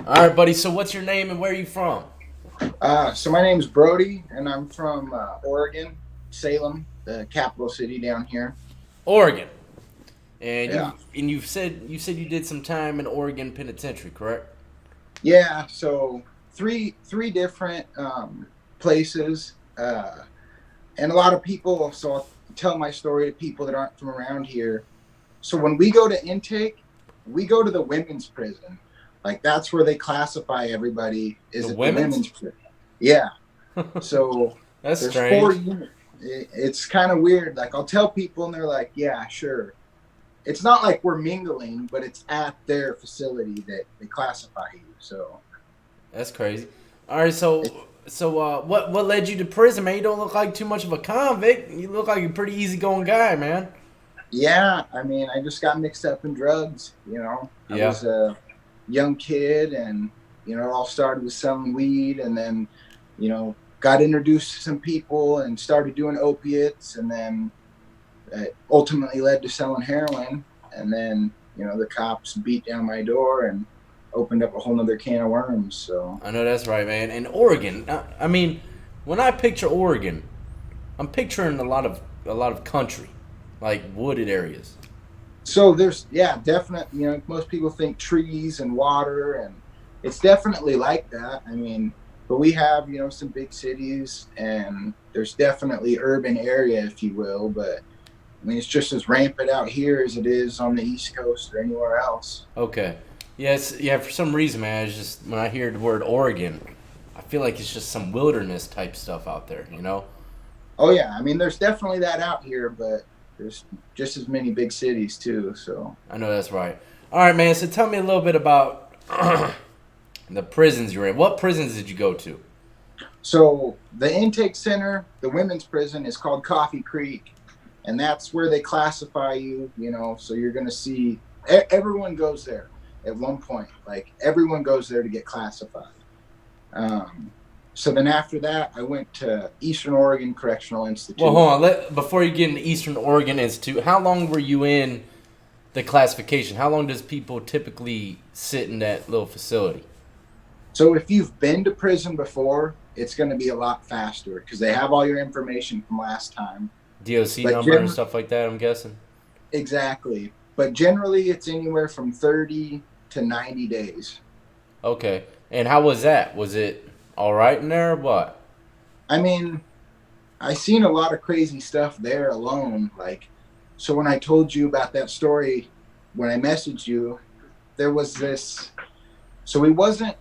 All right, buddy. So what's your name and where are you from? So my name's Brody, and I'm from Oregon, Salem, the capital city down here. Oregon. And Yeah, you said you did some time in Oregon Penitentiary, correct? yeah. So three different places, and a lot of people. So I'll tell my story to people that aren't from around here. So when we go to intake, we go to the women's prison. Like that's where they classify everybody. The Is it the women's? women's prison? Yeah. So That's there's four strange. units. It's kind of weird. Like I'll tell people, and they're like, "Yeah, sure." It's not like we're mingling, but it's at their facility that they classify you. So, That's crazy. All right, it, what led you to prison, man? You don't look like too much of a convict. You look like a pretty easygoing guy, man. yeah, I mean, I just got mixed up in drugs. I Yeah. was a young kid, and it all started with selling weed, and then got introduced to some people and started doing opiates, and then it ultimately led to selling heroin. And then the cops beat down my door and opened up a whole nother can of worms. So. I know that's right, man. And Oregon. I mean, when I picture Oregon, I'm picturing a lot of country, like wooded areas. So there's, yeah, definitely, most people think trees and water, and it's definitely like that. I mean, but we have, some big cities, and there's definitely urban area, if you will. But I mean, it's just as rampant out here as it is on the East Coast or anywhere else. Okay. Yes, yeah, for some reason, man, it's just when I hear the word Oregon, I feel like it's just some wilderness type stuff out there, you know? Oh yeah, I mean, there's definitely that out here, but there's just as many big cities too. So. I know that's right. All right, man, so tell me a little bit about the prisons you're in. What prisons did you go to? So the intake center, the women's prison, is called Coffee Creek, and that's where they classify you. So you're going to see everyone goes there at one point. Like everyone goes there to get classified. Um, so then after that, I went to Eastern Oregon Correctional Well, Institute. hold on. Before you get into Eastern Oregon Institute, how long were you in the classification? How long does people typically sit in that little facility? So if you've been to prison before, it's going to be a lot faster because they have all your information from last time. DOC But number and stuff like that, I'm guessing? exactly. But generally, it's anywhere from 30 to 90 days. Okay. And how was that? Was it all right in there or what? I mean, I seen a lot of crazy stuff there alone. Like, so when I told you about that story, when I messaged you, there was this. So he wasn't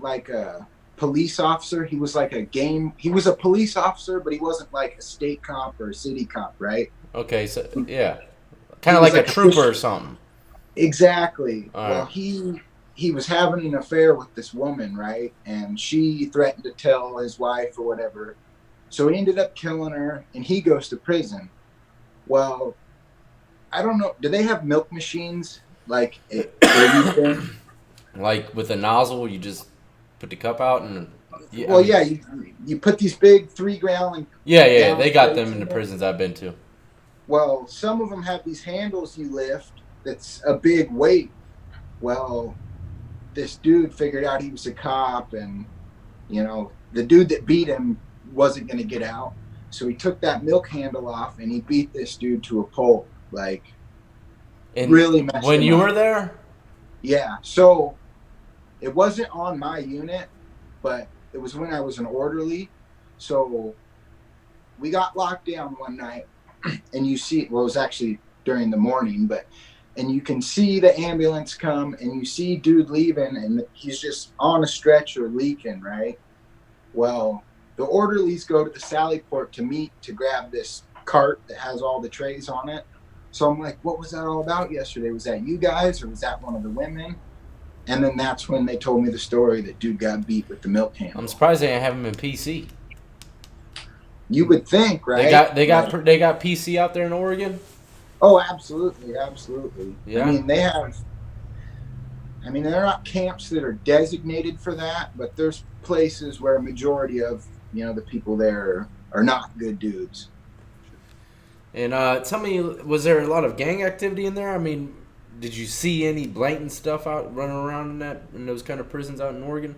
like a police officer. He was like a game. He was a police officer, but he wasn't like a state cop or a city cop, right? Okay, so yeah. Kind He of was like a like a trooper fish. or something. Exactly. All Well, right. he was having an affair with this woman, right? And she threatened to tell his wife or whatever. So he ended up killing her, and he goes to prison. Well, I don't know. Do they have milk machines like where you've been? Like with a nozzle, you just put the cup out and yeah, I Well, mean, yeah, you put these big 3 gallon yeah, gallon they got them crates in in the there. prisons I've been to. Well, some of them have these handles you lift. That's a big weight. Well, this dude figured out he was a cop, and the dude that beat him wasn't going to get out. So he took that milk handle off and he beat this dude to a pulp. Like, And really messed when him you were up. there, Yeah. So it wasn't on my unit, but it was when I was an orderly. So we got locked down one night, and well, it was actually during the morning, and you can see the ambulance come, and you see dude leaving, and he's just on a stretcher leaking, right? Well, the orderlies go to the Sally Port to meet to grab this cart that has all the trays on it. So I'm like, what was that all about yesterday? Was that you guys, or was that one of the women? And then that's when they told me the story that dude got beat with the milk I'm handle. surprised they didn't have them in PC. You would think, They right? got they Like, got they got PC out there in Oregon. oh, absolutely, absolutely. I Yeah. mean, they're not camps that are designated for that, but there's places where a majority of, the people there are not good dudes. And tell me, was there a lot of gang activity in there? I mean, did you see any blatant stuff out running around in those kind of prisons out in Oregon?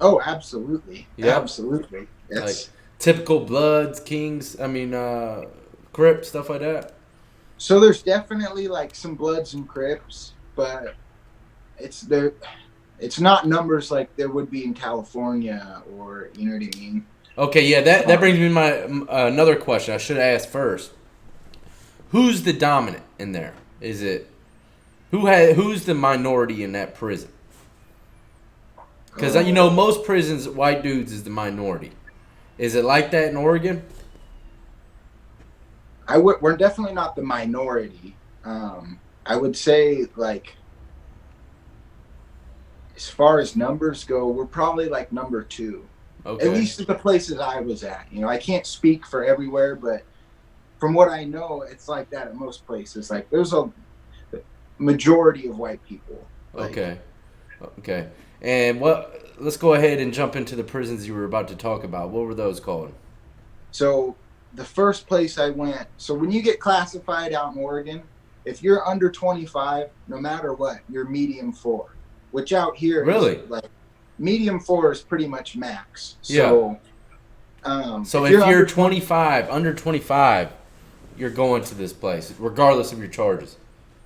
Oh, absolutely, Yep. absolutely. Like It's typical Bloods, Kings. I mean, Crips, stuff like that. so there's definitely like some Bloods and Crips, but it's there. It's not numbers like there would be in California, or you know what I mean. Okay, yeah, that brings me to my another question. I should have asked first. Who's the dominant in there? Is it who's the minority in that prison? Because you know Oh, most prisons, white dudes is the minority. Is it like that in Oregon? we're definitely not the minority. I would say like as far as numbers go, we're probably like number two, at Okay, least at the places I was at. You know, I can't speak for everywhere, but from what I know, it's like that at most places. Like there's a majority of white people. Like okay, okay. And what? Let's go ahead and jump into the prisons you were about to talk about. What were those called? so, the first place I went. So when you get classified out in Oregon, if you're under 25, no matter what, you're medium four, which out here is Really? like medium four is pretty much max. Yeah. So So if you're if you're under 20, 25, under 25, you're going to this place, regardless of your charges.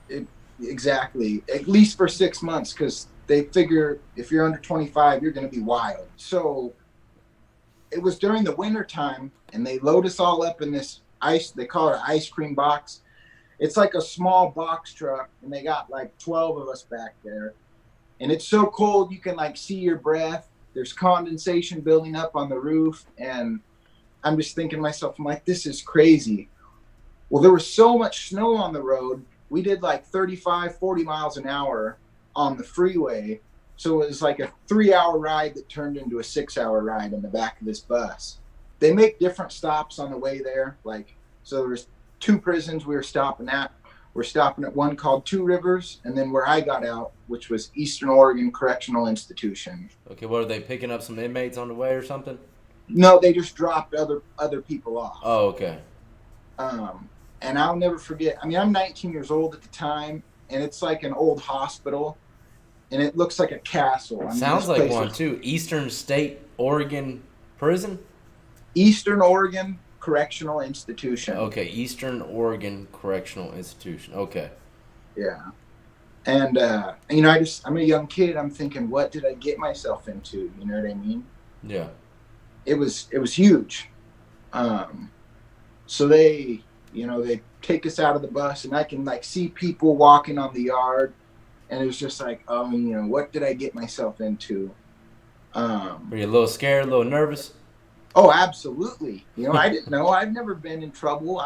it, exactly, at least for 6 months, because they figure if you're under 25, you're going to be wild. So it was during the winter time, and they load us all up in this ice. They call it an ice cream box. It's like a small box truck, and they got like 12 of us back there. And it's so cold you can like see your breath. There's condensation building up on the roof, and I'm just thinking to myself, I'm like, this is crazy. Well, there was so much snow on the road. We did like 35, 40 miles an hour on the freeway. So it was like a 3 hour ride that turned into a 6 hour ride in the back of this bus. They make different stops on the way there. Like, so there was two prisons we were stopping at. We're stopping at one called Two Rivers, and then where I got out, which was Eastern Oregon Correctional Institution. Okay, what are they picking up some inmates on the way or something? No, they just dropped other people off. Oh, okay. Um, and I'll never forget. I mean, I'm 19 years old at the time, and it's like an old hospital, and it looks like a castle. I mean, Sounds this like place one is too. Eastern State Oregon Prison. Eastern Oregon Correctional Institution. Okay, Eastern Oregon Correctional Institution. Okay. Yeah. And I'm a young kid. I'm thinking, what did I get myself into? You know what I mean? Yeah. It was huge. Um, so they take us out of the bus, and I can like see people walking on the yard, and it was just like, oh, what did I get myself into? Were you a little scared, a little nervous? Oh, absolutely. I didn't know. I've never been in trouble.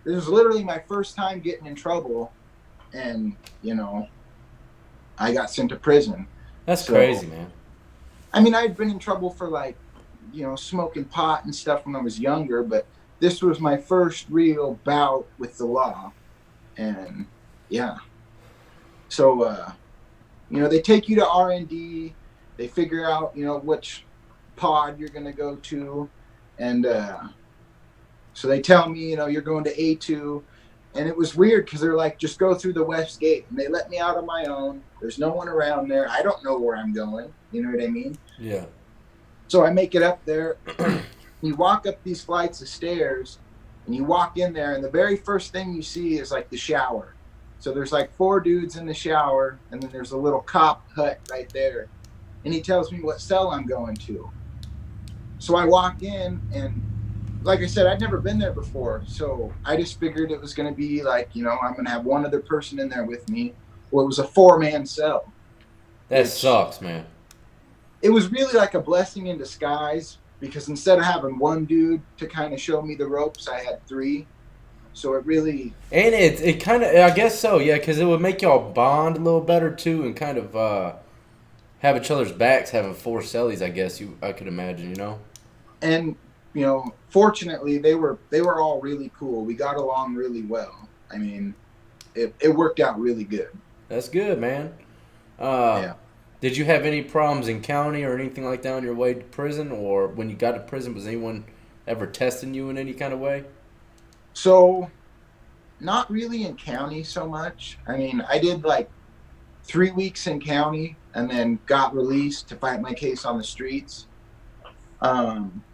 This was literally my first time getting in trouble, and I got sent to prison. That's So, crazy, man. I mean, I'd been in trouble for like, smoking pot and stuff when I was younger, but this was my first real bout with the law. And yeah. So, they take you to R&D. They figure out, which pod you're going to go to. And so they tell me, you're going to A2. And it was weird because they're like, just go through the west gate. And they let me out on my own. There's no one around there. I don't know where I'm going. You know what I mean? Yeah. So I make it up there. You walk up these flights of stairs, and you walk in there, and the very first thing you see is like the shower. So there's like 4 dudes in the shower, and then there's a little cop hut right there. And he tells me what cell I'm going to. So I walk in, and like I said, I'd never been there before. So I just figured it was going to be like, I'm going to have one other person in there with me. Well, it was a 4-man cell. That sucks, man. It was really like a blessing in disguise, because instead of having one dude to kind of show me the ropes, I had 3. So it really... And it kind of, I guess so, yeah, because it would make y'all bond a little better too, and kind of have each other's backs having 4 cellies. I guess I could imagine, And fortunately, they were all really cool. We got along really well. I mean, it worked out really good. That's good, man. Yeah. Did you have any problems in county or anything like that on your way to prison, or when you got to prison, was anyone ever testing you in any kind of way? So not really in county so much. I mean, I did like 3 weeks in county and then got released to fight my case on the streets. Um,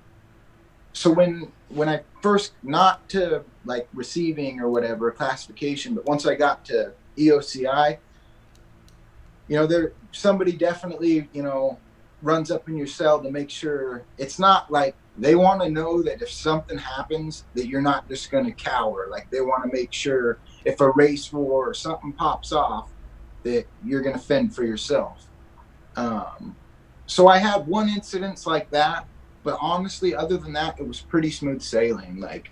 so when I first, not to like receiving or whatever classification, but once I got to EOCI, there somebody definitely, runs up in your cell to make sure it's not like they want to know that if something happens that you're not just going to cower. Like they want to make sure if a race war or something pops off that you're going to fend for yourself. So I had one incident like that, but honestly, other than that, it was pretty smooth sailing. Like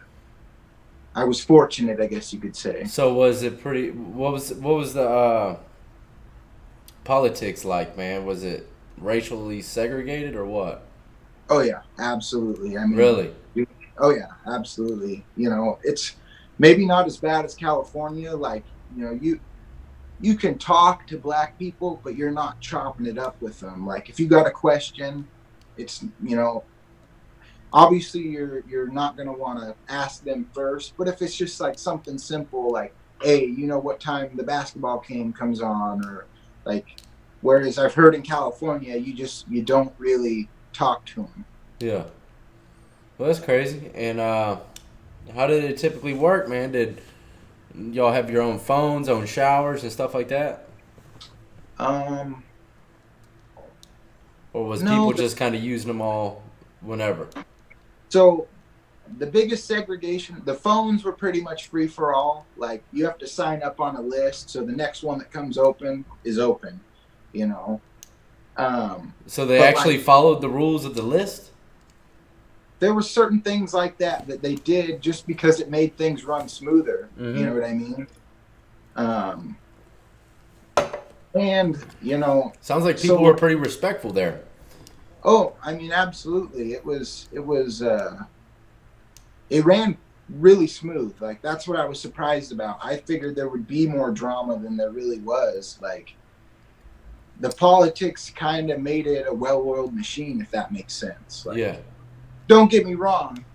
I was fortunate, I guess you could say. So was it pretty? What was the politics like, man? Was it racially segregated or what? Oh yeah, absolutely. I mean, Really? oh yeah, absolutely. It's maybe not as bad as California. Like, you can talk to black people, but you're not chopping it up with them. Like if you got a question, it's obviously you're not gonna want to ask them first. But if it's just like something simple, like, hey, what time the basketball game comes on, or like, whereas I've heard in California, you don't really talk to them. Yeah. Well, that's crazy. And how did it typically work, man? Did y'all have your own phones, own showers, and stuff like that? Um, Or was no, people just kind of using them all whenever? so the biggest segregation, the phones were pretty much free for all. Like you have to sign up on a list, so the next one that comes open is open, you know. So they But actually like followed the rules of the list? there were certain things like that they did just because it made things run smoother. You know Mm-hmm. what I mean? Um, and Sounds like people were so pretty respectful there. oh, I mean, absolutely. It ran really smooth. Like that's what I was surprised about. I figured there would be more drama than there really was. Like the politics kind of made it a well-oiled machine, if that makes sense. Like, Yeah. don't get me wrong,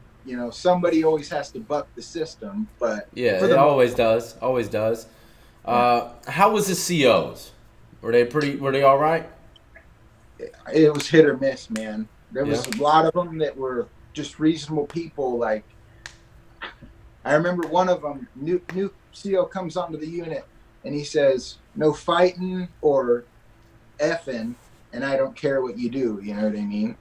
somebody always has to buck the system, but Yeah, for it the most always does. Always does. yeah, How was the COs? Were they all right? it was hit or miss, man. There Yeah. was a lot of them that were just reasonable people. Like I remember one of them, new CO comes onto the unit and he says, "No fighting or effing, and I don't care what you do." You know what I mean?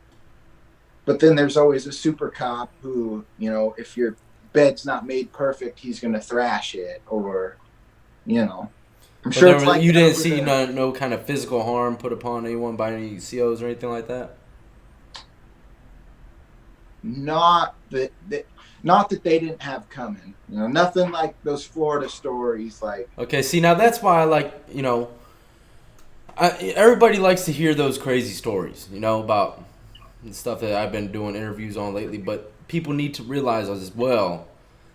But then there's always a super cop who, if your bed's not made perfect, he's gonna thrash it, or you know, I'm But sure it's like you that didn't over see there. no kind of physical harm put upon anyone by any COs or anything like that? Not that not that they didn't have coming. Nothing like those Florida stories. Like, Okay, see, now that's why I like, everybody likes to hear those crazy stories, about the stuff that I've been doing interviews on lately, but people need to realize as well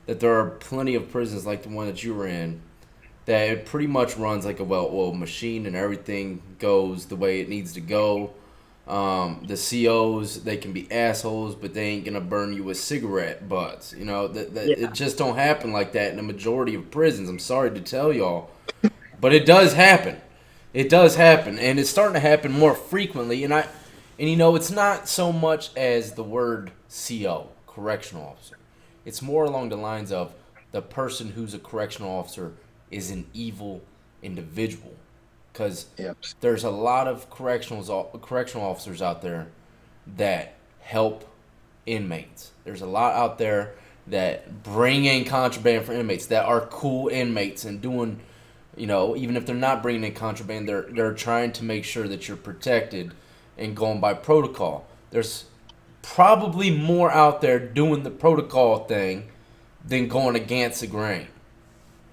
that there are plenty of prisons like the one that you were in that it pretty much runs like a well-oiled machine and everything goes the way it needs to go. The COs, they can be assholes, but they ain't gonna burn you with cigarette butts. That it yeah, just don't happen like that in the majority of prisons. I'm sorry to tell y'all, but it does happen. It does happen, and it's starting to happen more frequently. And it's not so much as the word CO, correctional officer. It's more along the lines of the person who's a correctional officer is an evil individual, because yep, there's a lot of correctional officers out there that help inmates. There's a lot out there that bring in contraband for inmates that are cool inmates and doing, even if they're not bringing in contraband, they're trying to make sure that you're protected and going by protocol. There's probably more out there doing the protocol thing than going against the grain.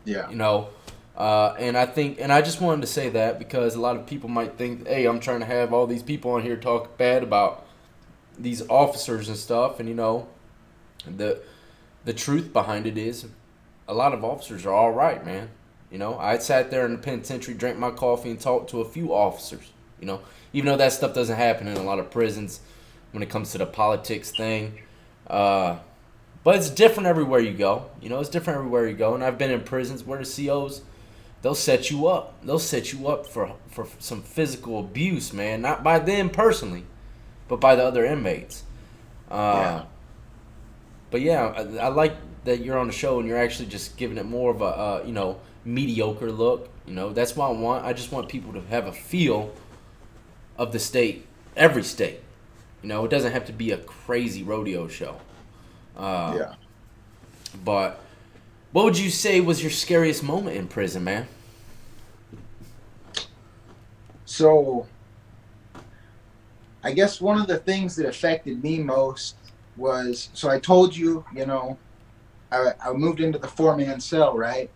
yeah, you know. And I just wanted to say that because a lot of people might think, hey, I'm trying to have all these people on here talk bad about these officers and stuff, and the truth behind it is, a lot of officers are all right, man. I sat there in the penitentiary, drank my coffee, and talked to a few officers. Even though that stuff doesn't happen in a lot of prisons when it comes to the politics thing. But it's different everywhere you go. You know, it's different everywhere you go. And I've been in prisons where the COs, they'll set you up. They'll set you up for some physical abuse, man. Not by them personally, but by the other inmates. Yeah. But yeah, I like that you're on the show and you're actually just giving it more of a mediocre look. You know, that's what I want. I just want people to have a feel of the state, every state. You know, it doesn't have to be a crazy rodeo show. Yeah. But what would you say was your scariest moment in prison, man? So I guess one of the things that affected me most was, so I told you, you know, I moved into the 4-man cell, right?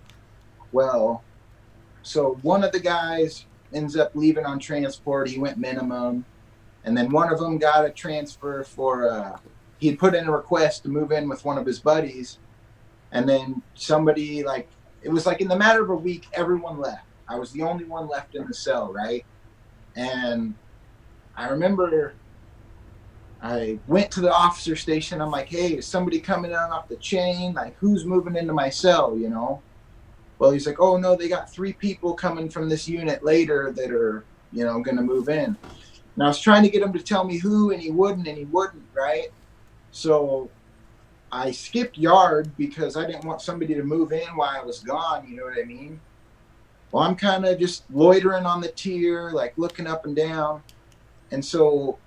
Well, so one of the guys ends up leaving on transport. He went minimum. And then one of them got a transfer for, he'd put in a request to move in with one of his buddies. And then somebody, like, it was like in the matter of a week, everyone left. I was the only one left in the cell, right? And I remember I went to the officer station. I'm like, hey, is somebody coming down off the chain? Like, who's moving into my cell, you know? Well, he's like, oh, no, they got 3 people coming from this unit later that are, you know, going to move in. And I was trying to get him to tell me who, and he wouldn't, right? So I skipped yard because I didn't want somebody to move in while I was gone, you know what I mean? Well, I'm kind of just loitering on the tier, like looking up and down. And so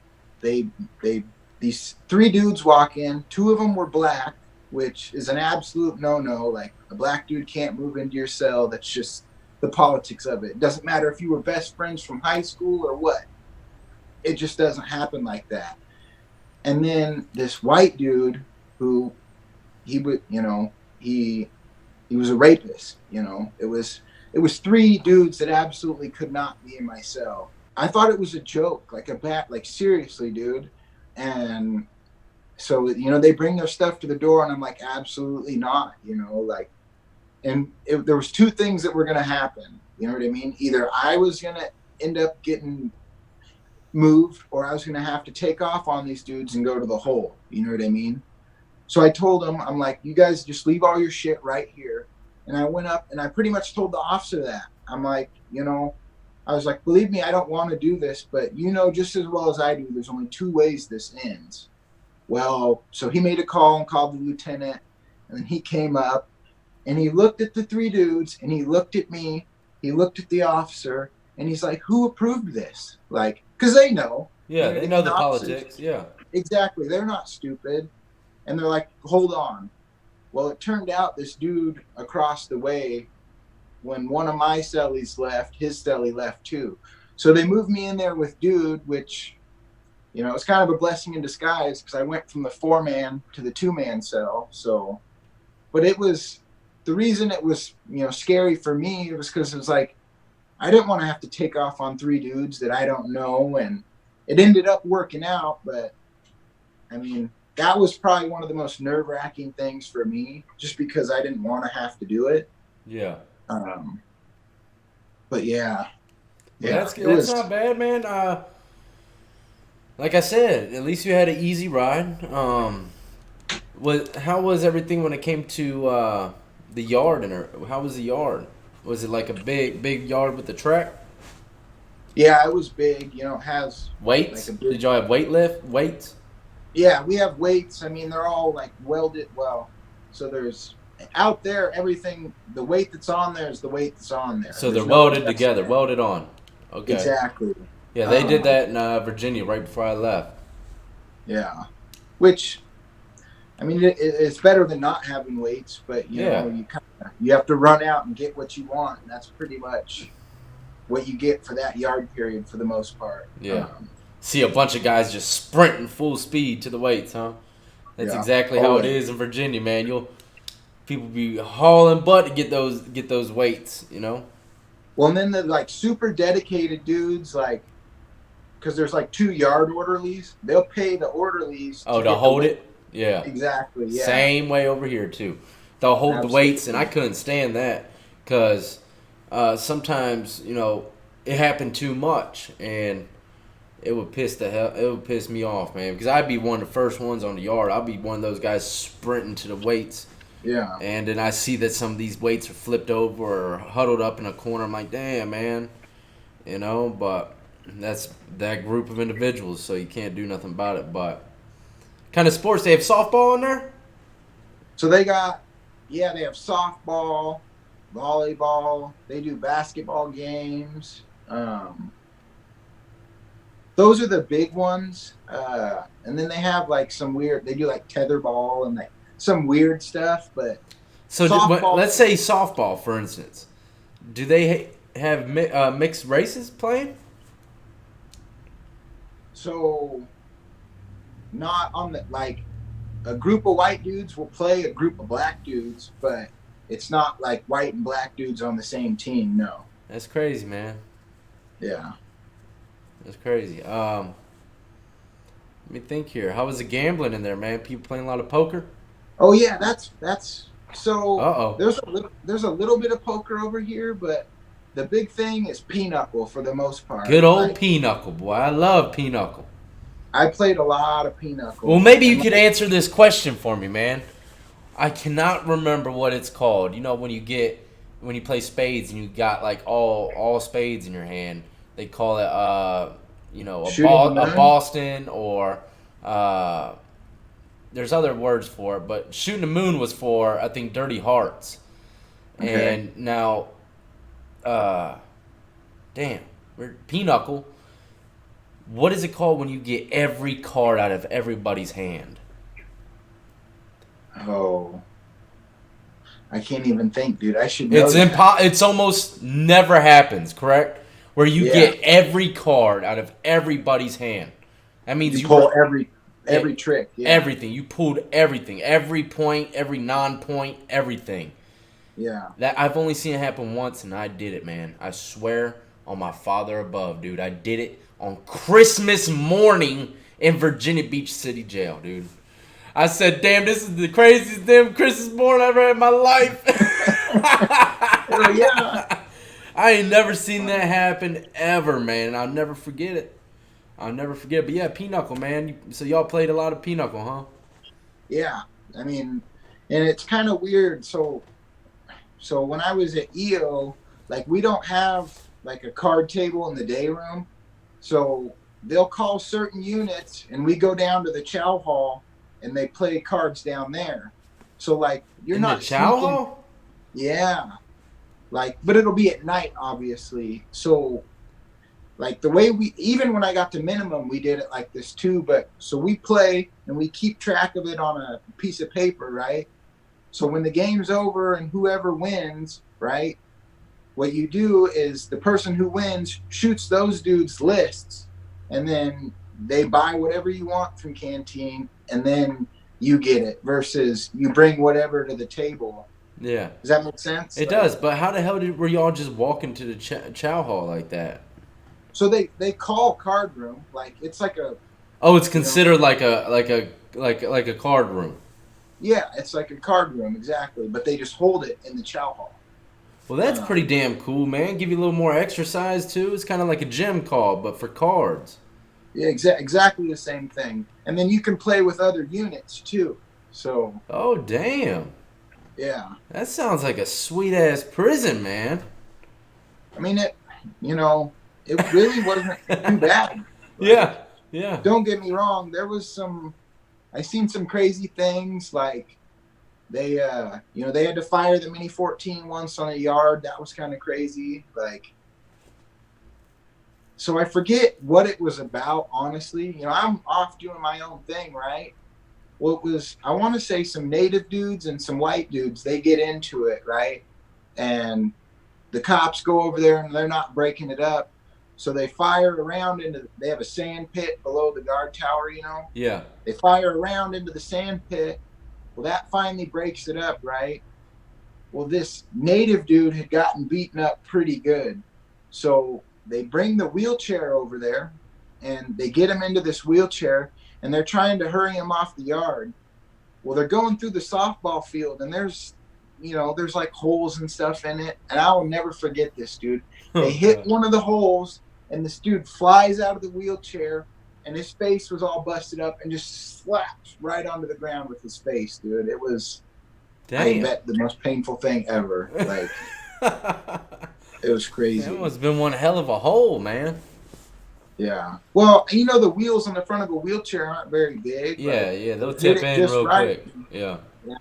these 3 dudes walk in. 2 of them were black, which is an absolute no-no. Like, a black dude can't move into your cell. That's just the politics of it. It doesn't matter if you were best friends from high school or what. It just doesn't happen like that. And then this white dude who he would, you know, he was a rapist, you know. It was 3 dudes that absolutely could not be in my cell. I thought it was a joke, like like, seriously, dude. And so, you know, they bring their stuff to the door and I'm like, absolutely not, you know, like, and there was 2 things that were going to happen. You know what I mean? Either I was going to end up getting moved or I was going to have to take off on these dudes and go to the hole. You know what I mean? So I told them, I'm like, you guys just leave all your shit right here. And I went up and I pretty much told the officer that. I'm like, you know, I was like, believe me, I don't want to do this, but you know just as well as I do, there's only 2 ways this ends. Well, so he made a call and called the lieutenant, and then he came up and he looked at the 3 dudes and he looked at me, he looked at the officer, and he's like, who approved this? Like, because they know. Yeah, you know, they know the politics. Yeah. Exactly. They're not stupid. And they're like, hold on. Well, it turned out this dude across the way, when one of my cellies left, his cellie left too. So they moved me in there with dude, which, you know, it's kind of a blessing in disguise because I went from the 4-man to the 2-man cell. So, but it was, the reason it was, you know, scary for me, it was because it was like, I didn't want to have to take off on 3 dudes that I don't know. And it ended up working out, but I mean, that was probably one of the most nerve-wracking things for me, just because I didn't want to have to do it. Yeah. But yeah. Yeah, that's not bad, man. Like I said, at least you had an easy ride. How was everything when it came to the yard? How was the yard? Was it like a big yard with the track? Yeah, it was big. You know, it has weights. Like Did y'all have weights? Yeah, we have weights. I mean, they're all like welded well. So there's out there, everything, the weight that's on there is the weight that's on there. So they're welded together, welded on. Okay. Exactly. Yeah, they did that in Virginia right before I left. Yeah. Which, I mean, it's better than not having weights, but you know, you have to run out and get what you want, and that's pretty much what you get for that yard period for the most part. Yeah. See a bunch of guys just sprinting full speed to the weights, huh? That's exactly how it is in Virginia, man. People be hauling butt to get those weights, you know. Well, and then the like super dedicated dudes, like, because there's like 2 yard orderlies, they'll pay the orderlies. To hold it. Yeah. Exactly. Yeah. Same way over here too. They'll hold the weights, and I couldn't stand that because sometimes, you know, it happened too much, and it would piss me off, man, because I'd be one of the first ones on the yard. I'd be one of those guys sprinting to the weights. Yeah. And then I see that some of these weights are flipped over or huddled up in a corner. I'm like, damn, man. But that's that group of individuals, so you can't do nothing about it. But kind of sports, they have softball in there? So they have softball, volleyball. They do basketball games. Those are the big ones. And then they have like they do like tetherball and like some weird stuff. But so let's say softball, for instance. Do they have mixed races playing? So not on the like a group of white dudes will play a group of black dudes, but it's not like white and black dudes on the same team. No. That's crazy, man. Yeah. That's crazy. Let me think here. How was the gambling in there, man? People playing a lot of poker? Oh yeah, that's so. Uh-oh. There's a little bit of poker over here, but the big thing is pinochle for the most part. Good old pinochle, boy. I love pinochle. I played a lot of pinochle. Well, maybe you could answer this question for me, man. I cannot remember what it's called. When you play spades and you got like all spades in your hand, they call it a Boston or there's other words for it, but shooting the moon was for, I think, dirty hearts. Okay. And now pinochle. What is it called when you get every card out of everybody's hand? Oh, I can't even think, dude. I should know. It's almost never happens, correct? Where you get every card out of everybody's hand. That means you pull every trick. Yeah. Everything. You pulled everything. Every point, every non-point, everything. Yeah. That I've only seen it happen once, and I did it, man. I swear on my father above, dude. I did it on Christmas morning in Virginia Beach City Jail, dude. I said, damn, this is the craziest damn Christmas morning I've ever had in my life. Oh, yeah. I ain't never seen that happen ever, man. I'll never forget it. But yeah, pinochle, man. So y'all played a lot of pinochle, huh? Yeah. I mean, and it's kind of weird. So when I was at EO, like we don't have like a card table in the day room. So they'll call certain units and we go down to the chow hall and they play cards down there. So like you're in not the chow hall? Yeah. Like, but it'll be at night, obviously. So like the way even when I got to minimum, we did it like this too. But so we play and we keep track of it on a piece of paper, right? So when the game's over and whoever wins, right? What you do is the person who wins shoots those dudes lists, and then they buy whatever you want from canteen, and then you get it versus you bring whatever to the table. Yeah. Does that make sense? It does, but how the hell were y'all just walking to the chow hall like that? So they call card room, like it's like a. Oh, it's considered like a card room. Yeah, it's like a card room, exactly, but they just hold it in the chow hall. Well, that's pretty damn cool, man. Give you a little more exercise, too. It's kind of like a gym call, but for cards. Yeah, exactly the same thing. And then you can play with other units, too. So. Oh, damn. Yeah. That sounds like a sweet-ass prison, man. I mean, it really wasn't too bad. Yeah. Don't get me wrong. I seen some crazy things, like they had to fire the Mini 14 once on a yard. That was kind of crazy. Like, so I forget what it was about, honestly. I'm off doing my own thing, right? Well, I want to say some native dudes and some white dudes, they get into it, right? And the cops go over there and they're not breaking it up. So they fire around they have a sand pit below the guard tower, Yeah. They fire around into the sand pit. Well, that finally breaks it up, right? Well, this native dude had gotten beaten up pretty good. So they bring the wheelchair over there and they get him into this wheelchair and they're trying to hurry him off the yard. Well, they're going through the softball field and there's like holes and stuff in it. And I will never forget this, dude. They hit one of the holes and this dude flies out of the wheelchair, and his face was all busted up, and just slaps right onto the ground with his face, dude. It was, I Damn. bet, the most painful thing ever. Like, it was crazy. That must have been one hell of a hole, man. Yeah. Well, you know, the wheels on the front of a wheelchair aren't very big. Yeah, yeah, they'll Hit tip it in just real right. quick. Yeah. Yeah.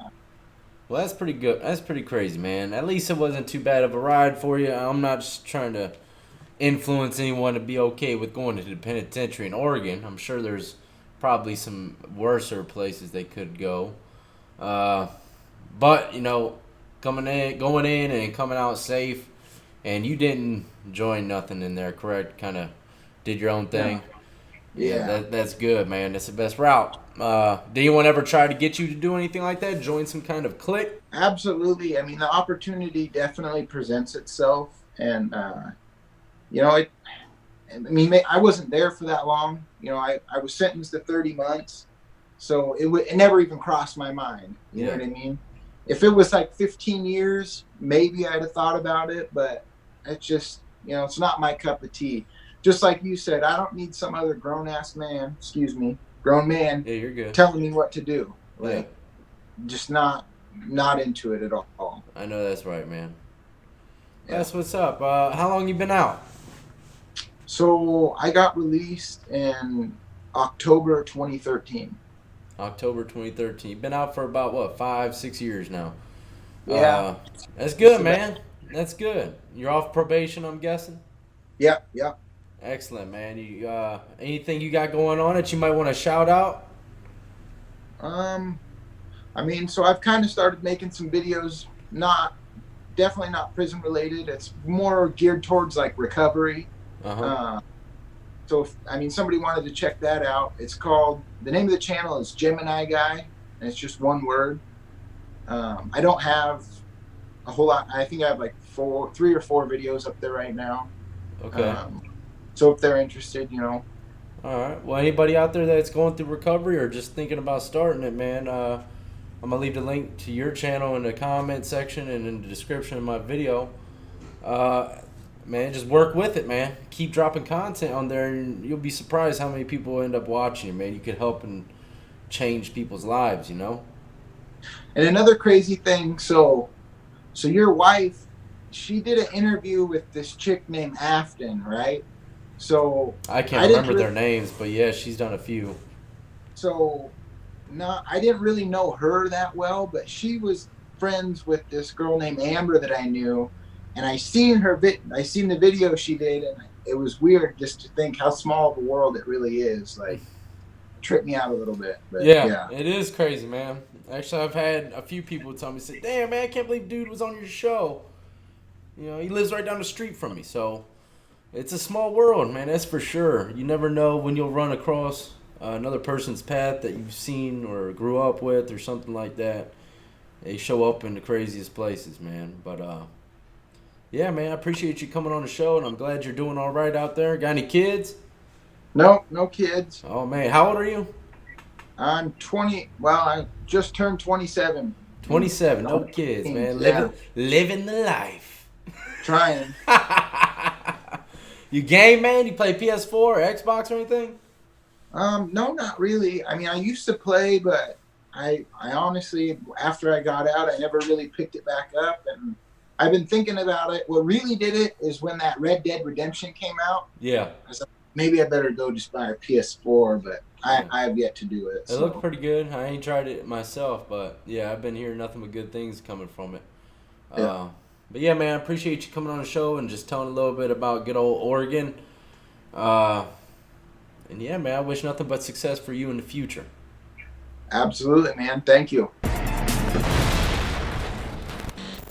Well, that's pretty good. That's pretty crazy, man. At least it wasn't too bad of a ride for you. I'm not just trying to influence anyone to be okay with going to the penitentiary in Oregon. I'm sure there's probably some worser places they could go. But, you know, going in and coming out safe, and you didn't join nothing in there, correct? Kind of did your own thing. Yeah. That's good, man. That's the best route. Did anyone ever try to get you to do anything like that? Join some kind of clique? Absolutely. I mean, the opportunity definitely presents itself, and you know, I wasn't there for that long. You know, I was sentenced to 30 months, so it never even crossed my mind. You know what I mean? If it was like 15 years, maybe I'd have thought about it, but it's just, you know, it's not my cup of tea. Just like you said, I don't need some other grown man, Yeah, you're good. telling me what to do. Like, just not into it at all. I know that's right, man. Yeah. That's what's up. How long you been out? So I got released in October 2013. October 2013. You've been out for about, what, 5-6 years now? Yeah. That's good, man. That's good. You're off probation, I'm guessing? Yep. Excellent, man. You anything you got going on that you might want to shout out? I mean, so I've kind of started making some videos, definitely not prison related. It's more geared towards like recovery. So if somebody wanted to check that out, the name of the channel is Gemini Guy, and it's just one word. I don't have a whole lot. I think I have like 3 or 4 videos up there right now. Okay. So if they're interested, you know. All right. Well, anybody out there that's going through recovery or just thinking about starting it, man, I'm going to leave the link to your channel in the comment section and in the description of my video. Man, just work with it, man. Keep dropping content on there, and you'll be surprised how many people end up watching you, man. You could help and change people's lives, you know? And another crazy thing, so your wife, she did an interview with this chick named Afton, right? So I can't remember their names, but yeah, she's done a few. So I didn't really know her that well, but she was friends with this girl named Amber that I knew, and I seen the video she did, and it was weird just to think how small of a world it really is. Like, tripped me out a little bit. But yeah, it is crazy, man. Actually, I've had a few people tell me, say, "Damn, man, I can't believe dude was on your show." You know, he lives right down the street from me, so it's a small world, man. That's for sure. You never know when you'll run across another person's path that you've seen or grew up with or something like that. They show up in the craziest places, man. But yeah, man, I appreciate you coming on the show, and I'm glad you're doing all right out there. Got any kids? No kids. Oh, man. How old are you? I'm 20. Well, I just turned 27. 27. No kids, man. Living the life. Trying. You game, man? You play PS4 or Xbox or anything? No, not really. I mean, I used to play, but I honestly, after I got out, I never really picked it back up, and I've been thinking about it. What really did it is when that Red Dead Redemption came out. Yeah. I was like, maybe I better go just buy a PS4, but I have yet to do it. It looked pretty good. I ain't tried it myself, but yeah, I've been hearing nothing but good things coming from it. Yeah. But yeah, man, I appreciate you coming on the show and just telling a little bit about good old Oregon. And yeah, man, I wish nothing but success for you in the future. Absolutely, man. Thank you.